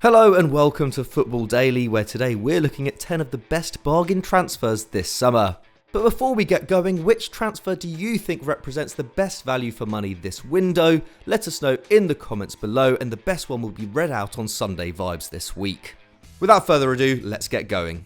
Hello and welcome to Football Daily, where today we're looking at 10 of the best bargain transfers this summer. But before we get going, which transfer do you think represents the best value for money this window? Let us know in the comments below, and the best one will be read out on Sunday Vibes this week. Without further ado, let's get going.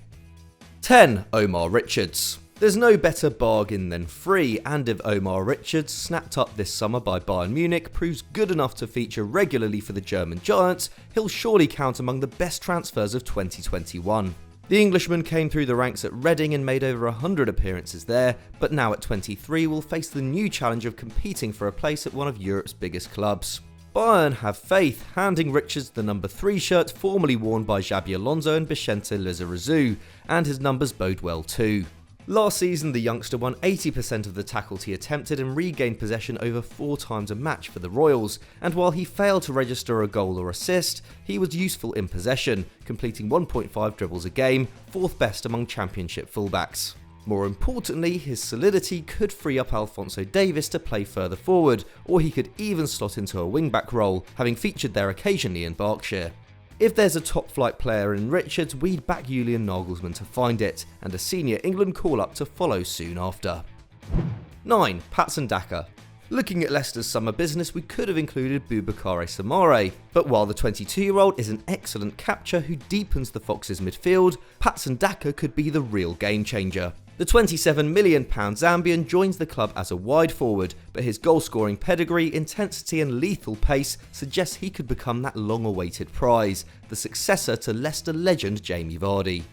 10. Omar Richards. There's no better bargain than free, and if Omar Richards, snapped up this summer by Bayern Munich, proves good enough to feature regularly for the German Giants, he'll surely count among the best transfers of 2021. The Englishman came through the ranks at Reading and made over 100 appearances there, but now at 23 will face the new challenge of competing for a place at one of Europe's biggest clubs. Bayern have faith, handing Richards the number 3 shirt formerly worn by Xabi Alonso and Vicente Lizarazu, and his numbers bode well too. Last season, the youngster won 80% of the tackles he attempted and regained possession over 4 times a match for the Royals, and while he failed to register a goal or assist, he was useful in possession, completing 1.5 dribbles a game, 4th best among championship fullbacks. More importantly, his solidity could free up Alphonso Davies to play further forward, or he could even slot into a wing-back role, having featured there occasionally in Berkshire. If there's a top-flight player in Richards, we'd back Julian Nagelsmann to find it, and a senior England call-up to follow soon after. 9. Patson Daka. Looking at Leicester's summer business, we could have included Boubakary Soumaré, but while the 22-year-old is an excellent capture who deepens the Foxes' midfield, Patson Daka could be the real game-changer. The £27 million Zambian joins the club as a wide forward, but his goal-scoring pedigree, intensity and lethal pace suggests he could become that long-awaited prize, the successor to Leicester legend Jamie Vardy.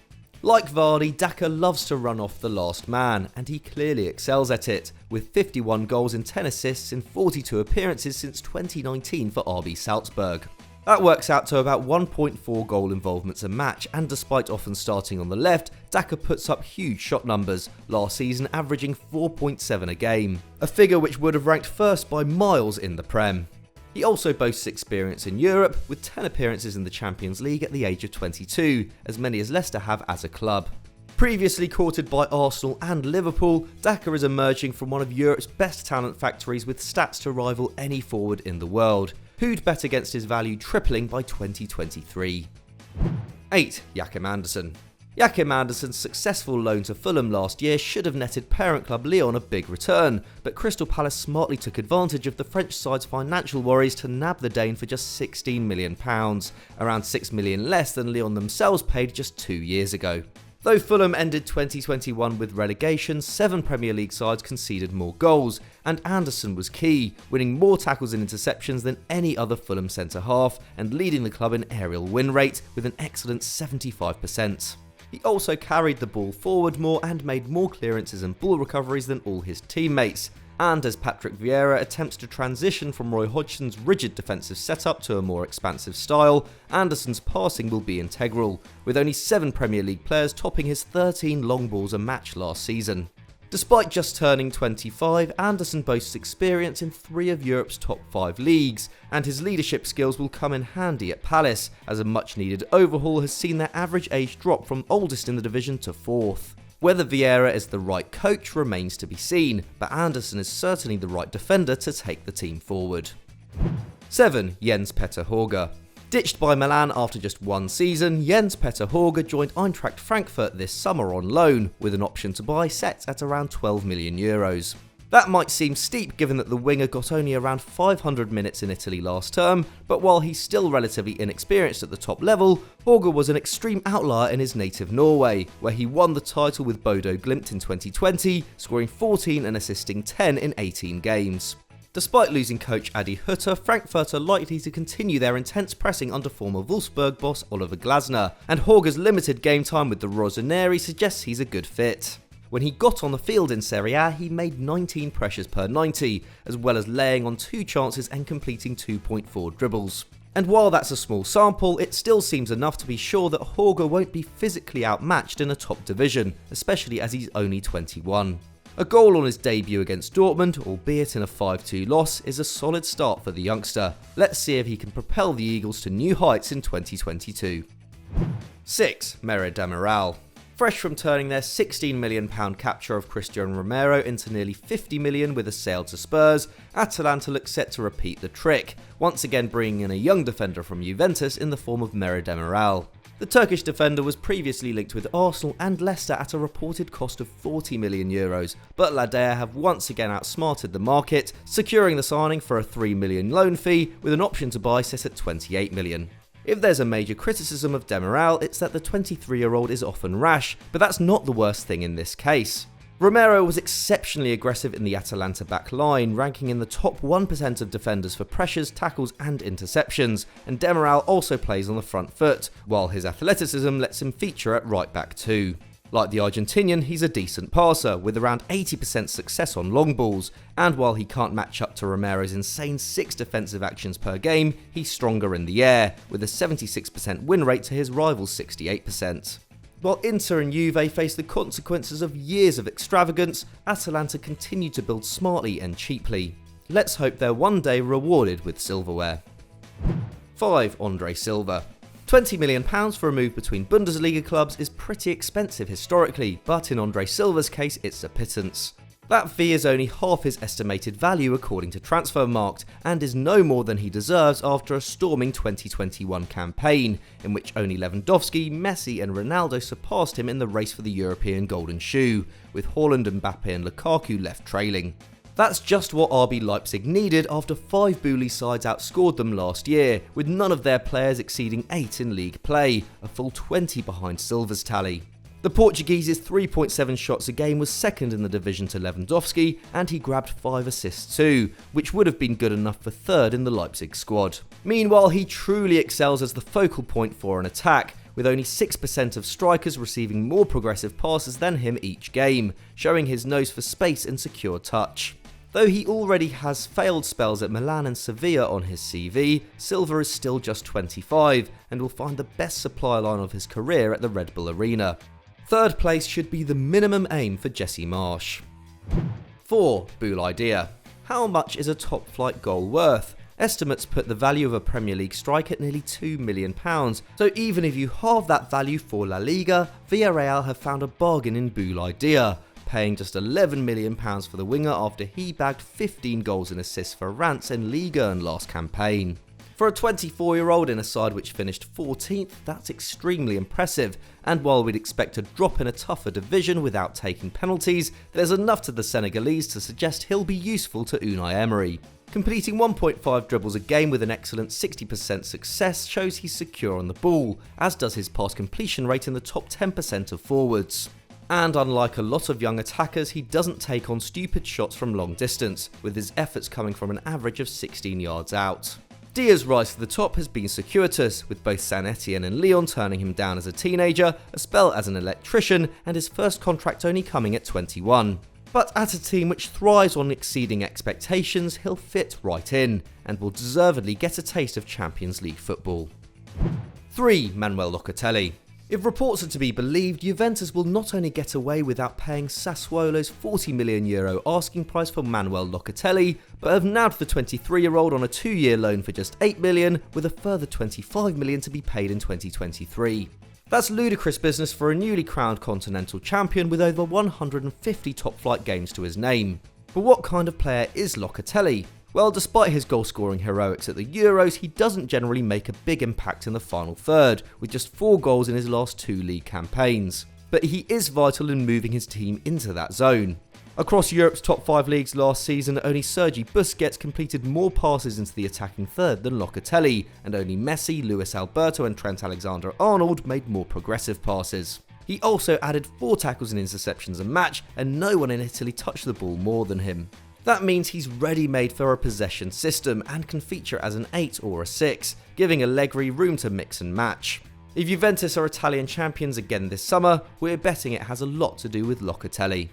Like Vardy, Daka loves to run off the last man, and he clearly excels at it, with 51 goals and 10 assists in 42 appearances since 2019 for RB Salzburg. That works out to about 1.4 goal involvements a match, and despite often starting on the left, Daka puts up huge shot numbers, last season averaging 4.7 a game, a figure which would have ranked first by miles in the Prem. He also boasts experience in Europe, with 10 appearances in the Champions League at the age of 22, as many as Leicester have as a club. Previously courted by Arsenal and Liverpool, Daka is emerging from one of Europe's best talent factories with stats to rival any forward in the world. Who'd bet against his value tripling by 2023? 8. Joachim Andersen. Joachim Andersen's successful loan to Fulham last year should have netted parent club Lyon a big return, but Crystal Palace smartly took advantage of the French side's financial worries to nab the Dane for just £16 million, around £6 million less than Lyon themselves paid just 2 years ago. Though Fulham ended 2021 with relegation, 7 Premier League sides conceded more goals, and Andersen was key, winning more tackles and interceptions than any other Fulham centre-half, and leading the club in aerial win rate with an excellent 75%. He also carried the ball forward more and made more clearances and ball recoveries than all his teammates. And as Patrick Vieira attempts to transition from Roy Hodgson's rigid defensive setup to a more expansive style, Andersen's passing will be integral, with only 7 Premier League players topping his 13 long balls a match last season. Despite just turning 25, Andersen boasts experience in 3 of Europe's top 5 leagues, and his leadership skills will come in handy at Palace, as a much-needed overhaul has seen their average age drop from oldest in the division to 4th. Whether Vieira is the right coach remains to be seen, but Andersen is certainly the right defender to take the team forward. 7. Jens Petter Hauge. Ditched by Milan after just 1 season, Jens Petter Hauge joined Eintracht Frankfurt this summer on loan, with an option to buy set at around €12 million. That might seem steep given that the winger got only around 500 minutes in Italy last term, but while he's still relatively inexperienced at the top level, Hauge was an extreme outlier in his native Norway, where he won the title with Bodo Glimt in 2020, scoring 14 and assisting 10 in 18 games. Despite losing coach Adi Hütter, Frankfurt are likely to continue their intense pressing under former Wolfsburg boss Oliver Glasner, and Hauge's limited game time with the Rossoneri suggests he's a good fit. When he got on the field in Serie A, he made 19 pressures per 90, as well as laying on 2 chances and completing 2.4 dribbles. And while that's a small sample, it still seems enough to be sure that Hauge won't be physically outmatched in a top division, especially as he's only 21. A goal on his debut against Dortmund, albeit in a 5-2 loss, is a solid start for the youngster. Let's see if he can propel the Eagles to new heights in 2022. 6. Merih Demiral. Fresh from turning their £16 million capture of Cristiano Romero into nearly £50 million with a sale to Spurs, Atalanta look set to repeat the trick, once again bringing in a young defender from Juventus in the form of Merih Demiral. The Turkish defender was previously linked with Arsenal and Leicester at a reported cost of €40 million, but Ladea have once again outsmarted the market, securing the signing for a €3 million loan fee with an option to buy set at €28 million. If there's a major criticism of Demiral, it's that the 23-year-old is often rash, but that's not the worst thing in this case. Romero was exceptionally aggressive in the Atalanta back line, ranking in the top 1% of defenders for pressures, tackles and interceptions, and Demiral also plays on the front foot, while his athleticism lets him feature at right back too. Like the Argentinian, he's a decent passer, with around 80% success on long balls, and while he can't match up to Romero's insane 6 defensive actions per game, he's stronger in the air, with a 76% win rate to his rival's 68%. While Inter and Juve face the consequences of years of extravagance, Atalanta continue to build smartly and cheaply. Let's hope they're one day rewarded with silverware. 5. Andre Silva. £20 million for a move between Bundesliga clubs is pretty expensive historically, but in Andre Silva's case it's a pittance. That fee is only half his estimated value according to Transfermarkt, and is no more than he deserves after a storming 2021 campaign, in which only Lewandowski, Messi and Ronaldo surpassed him in the race for the European Golden Shoe, with Haaland, Mbappe and Lukaku left trailing. That's just what RB Leipzig needed after 5 bully sides outscored them last year, with none of their players exceeding 8 in league play, a full 20 behind Silva's tally. The Portuguese's 3.7 shots a game was second in the division to Lewandowski, and he grabbed 5 assists too, which would have been good enough for third in the Leipzig squad. Meanwhile, he truly excels as the focal point for an attack, with only 6% of strikers receiving more progressive passes than him each game, showing his nose for space and secure touch. Though he already has failed spells at Milan and Sevilla on his CV, Silva is still just 25 and will find the best supply line of his career at the Red Bull Arena. Third place should be the minimum aim for Jesse Marsch. 4. Boulaye. How much is a top flight goal worth? Estimates put the value of a Premier League strike at nearly £2 million, so even if you halve that value for La Liga, Villarreal have found a bargain in Boulaye, paying just £11 million for the winger after he bagged 15 goals and assists for Reims in Liga and last campaign. For a 24-year-old in a side which finished 14th, that's extremely impressive, and while we'd expect a drop in a tougher division without taking penalties, there's enough to the Senegalese to suggest he'll be useful to Unai Emery. Completing 1.5 dribbles a game with an excellent 60% success shows he's secure on the ball, as does his pass completion rate in the top 10% of forwards. And unlike a lot of young attackers, he doesn't take on stupid shots from long distance, with his efforts coming from an average of 16 yards out. Dia's rise to the top has been circuitous, with both Saint Etienne and Lyon turning him down as a teenager, a spell as an electrician, and his first contract only coming at 21. But at a team which thrives on exceeding expectations, he'll fit right in, and will deservedly get a taste of Champions League football. 3. Manuel Locatelli. If reports are to be believed, Juventus will not only get away without paying Sassuolo's €40 million asking price for Manuel Locatelli, but have nabbed the 23-year-old on a 2-year loan for just €8 million, with a further €25 million to be paid in 2023. That's ludicrous business for a newly crowned continental champion with over 150 top-flight games to his name. But what kind of player is Locatelli? Well, despite his goal-scoring heroics at the Euros, he doesn't generally make a big impact in the final third, with just 4 goals in his last 2 league campaigns. But he is vital in moving his team into that zone. Across Europe's top 5 leagues last season, only Sergi Busquets completed more passes into the attacking third than Locatelli, and only Messi, Luis Alberto and Trent Alexander-Arnold made more progressive passes. He also added 4 tackles and interceptions a match, and no one in Italy touched the ball more than him. That means he's ready-made for a possession system and can feature as an 8 or a 6, giving Allegri room to mix and match. If Juventus are Italian champions again this summer, we're betting it has a lot to do with Locatelli.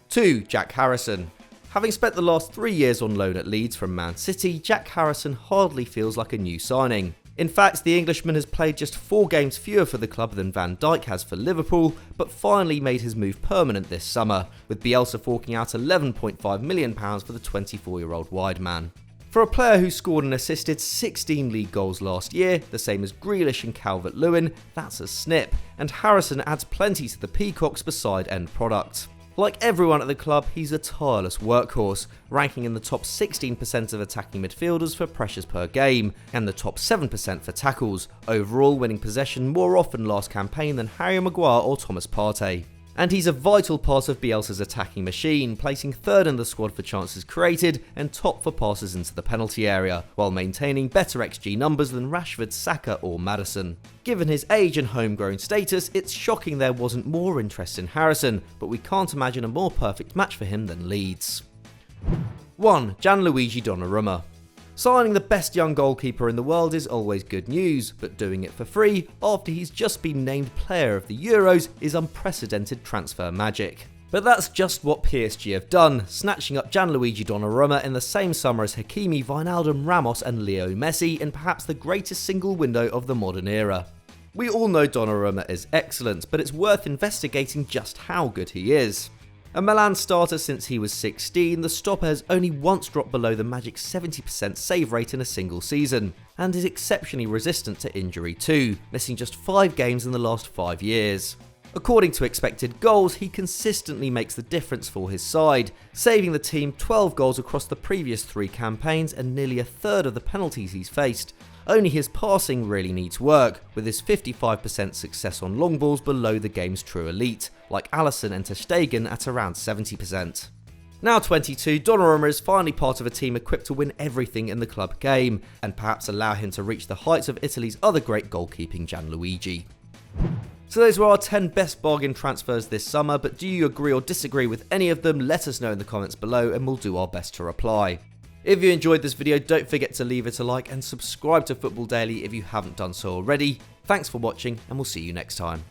2. Jack Harrison. Having spent the last 3 years on loan at Leeds from Man City, Jack Harrison hardly feels like a new signing. In fact, the Englishman has played just 4 games fewer for the club than Van Dijk has for Liverpool, but finally made his move permanent this summer, with Bielsa forking out £11.5 million for the 24-year-old wide man. For a player who scored and assisted 16 league goals last year, the same as Grealish and Calvert-Lewin, that's a snip, and Harrison adds plenty to the Peacocks beside end product. Like everyone at the club, he's a tireless workhorse, ranking in the top 16% of attacking midfielders for pressures per game, and the top 7% for tackles, overall winning possession more often last campaign than Harry Maguire or Thomas Partey. And he's a vital part of Bielsa's attacking machine, placing third in the squad for chances created and top for passes into the penalty area, while maintaining better XG numbers than Rashford, Saka or Maddison. Given his age and homegrown status, it's shocking there wasn't more interest in Harrison, but we can't imagine a more perfect match for him than Leeds. 1. Gianluigi Donnarumma. Signing the best young goalkeeper in the world is always good news, but doing it for free after he's just been named Player of the Euros is unprecedented transfer magic. But that's just what PSG have done, snatching up Gianluigi Donnarumma in the same summer as Hakimi, Wijnaldum, Ramos and Leo Messi in perhaps the greatest single window of the modern era. We all know Donnarumma is excellent, but it's worth investigating just how good he is. A Milan starter since he was 16, the stopper has only once dropped below the magic 70% save rate in a single season, and is exceptionally resistant to injury too, missing just 5 games in the last 5 years. According to expected goals, he consistently makes the difference for his side, saving the team 12 goals across the previous 3 campaigns and nearly a third of the penalties he's faced. Only his passing really needs work, with his 55% success on long balls below the game's true elite, like Alisson and Ter Stegen at around 70%. Now 22, Donnarumma is finally part of a team equipped to win everything in the club game, and perhaps allow him to reach the heights of Italy's other great goalkeeping Gianluigi. So those were our 10 best bargain transfers this summer, but do you agree or disagree with any of them? Let us know in the comments below and we'll do our best to reply. If you enjoyed this video, don't forget to leave it a like and subscribe to Football Daily if you haven't done so already. Thanks for watching and we'll see you next time.